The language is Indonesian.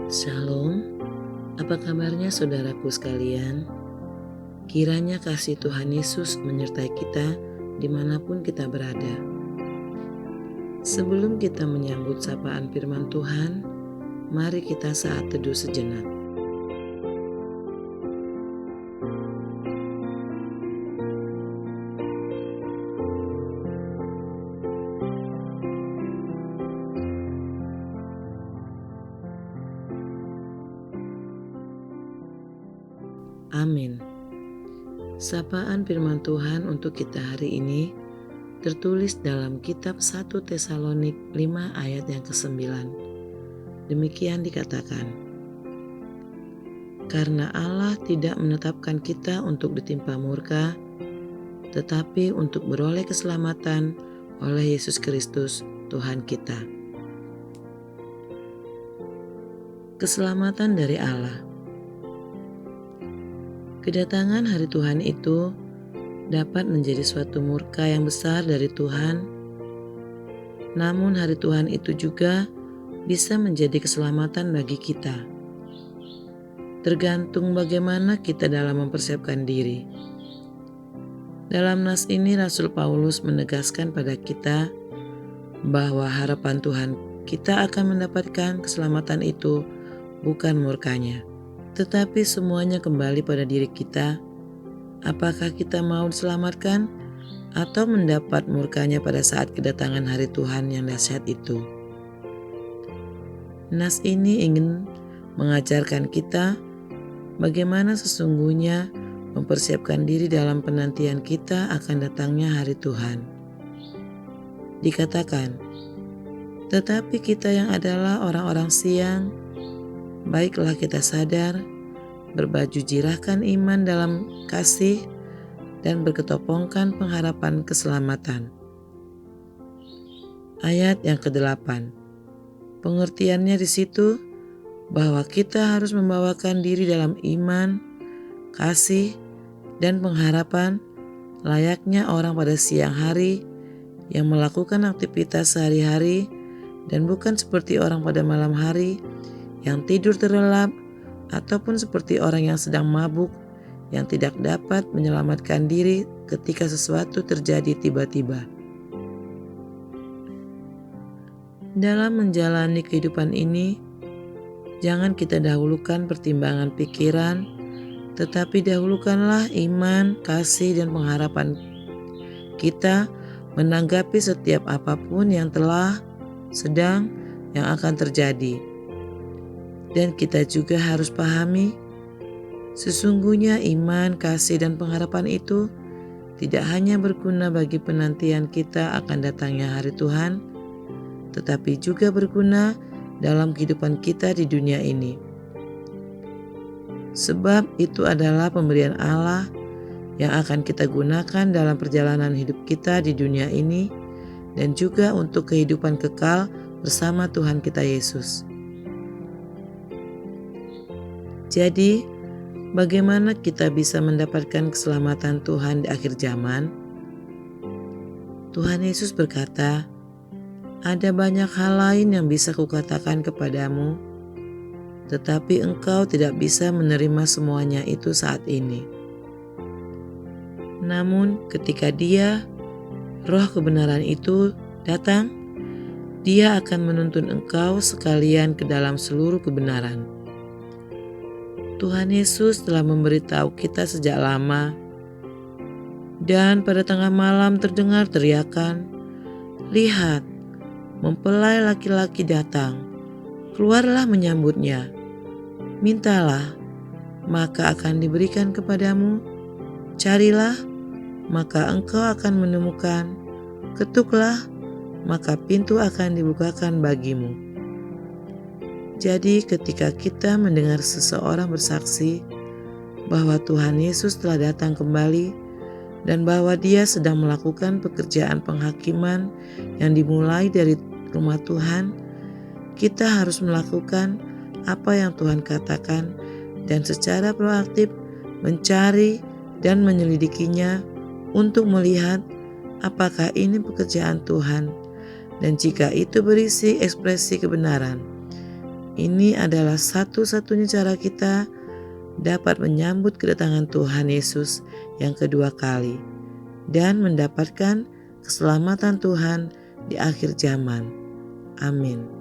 Shalom, apa kabarnya saudaraku sekalian? Kiranya kasih Tuhan Yesus menyertai kita dimanapun kita berada. Sebelum kita menyambut sapaan firman Tuhan, mari kita saat teduh sejenak. Amin. Sapaan firman Tuhan untuk kita hari ini tertulis dalam kitab 1 Tesalonik 5 ayat yang ke-9. Demikian dikatakan, karena Allah tidak menetapkan kita untuk ditimpa murka, tetapi untuk beroleh keselamatan oleh Yesus Kristus Tuhan kita. Keselamatan dari Allah. Kedatangan hari Tuhan itu dapat menjadi suatu murka yang besar dari Tuhan, namun hari Tuhan itu juga bisa menjadi keselamatan bagi kita. Tergantung bagaimana kita dalam mempersiapkan diri. Dalam nas ini Rasul Paulus menegaskan pada kita bahwa harapan Tuhan kita akan mendapatkan keselamatan itu bukan murkanya, tetapi semuanya kembali pada diri kita. Apakah kita mau diselamatkan atau mendapat murkanya pada saat kedatangan hari Tuhan yang dahsyat itu? Nas ini ingin mengajarkan kita bagaimana sesungguhnya mempersiapkan diri dalam penantian kita akan datangnya hari Tuhan. Dikatakan, tetapi kita yang adalah orang-orang siang, baiklah kita sadar, berbaju jirahkan iman dalam kasih, dan berketopongkan pengharapan keselamatan. Ayat yang ke-8. Pengertiannya di situ bahwa kita harus membawakan diri dalam iman, kasih, dan pengharapan layaknya orang pada siang hari yang melakukan aktivitas sehari-hari dan bukan seperti orang pada malam hari yang tidur terlelap ataupun seperti orang yang sedang mabuk yang tidak dapat menyelamatkan diri ketika sesuatu terjadi tiba-tiba. Dalam menjalani kehidupan ini, jangan kita dahulukan pertimbangan pikiran, tetapi dahulukanlah iman, kasih, dan pengharapan kita menanggapi setiap apapun yang telah, sedang, yang akan terjadi. Dan kita juga harus pahami, sesungguhnya iman, kasih, dan pengharapan itu tidak hanya berguna bagi penantian kita akan datangnya hari Tuhan, tetapi juga berguna dalam kehidupan kita di dunia ini. Sebab itu adalah pemberian Allah yang akan kita gunakan dalam perjalanan hidup kita di dunia ini dan juga untuk kehidupan kekal bersama Tuhan kita Yesus. Jadi, bagaimana kita bisa mendapatkan keselamatan Tuhan di akhir zaman? Tuhan Yesus berkata, ada banyak hal lain yang bisa kukatakan kepadamu, tetapi engkau tidak bisa menerima semuanya itu saat ini. Namun ketika Dia, Roh kebenaran itu, datang, Dia akan menuntun engkau sekalian ke dalam seluruh kebenaran. Tuhan Yesus telah memberitahu kita sejak lama, dan pada tengah malam terdengar teriakan, lihat, mempelai laki-laki datang, keluarlah menyambutnya. Mintalah, maka akan diberikan kepadamu. Carilah, maka engkau akan menemukan. Ketuklah, maka pintu akan dibukakan bagimu. Jadi ketika kita mendengar seseorang bersaksi bahwa Tuhan Yesus telah datang kembali dan bahwa Dia sedang melakukan pekerjaan penghakiman yang dimulai dari rumah Tuhan, kita harus melakukan apa yang Tuhan katakan dan secara proaktif mencari dan menyelidikinya untuk melihat apakah ini pekerjaan Tuhan dan jika itu berisi ekspresi kebenaran, Ini adalah satu-satunya cara kita dapat menyambut kedatangan Tuhan Yesus yang kedua kali dan mendapatkan keselamatan Tuhan di akhir zaman. Amin.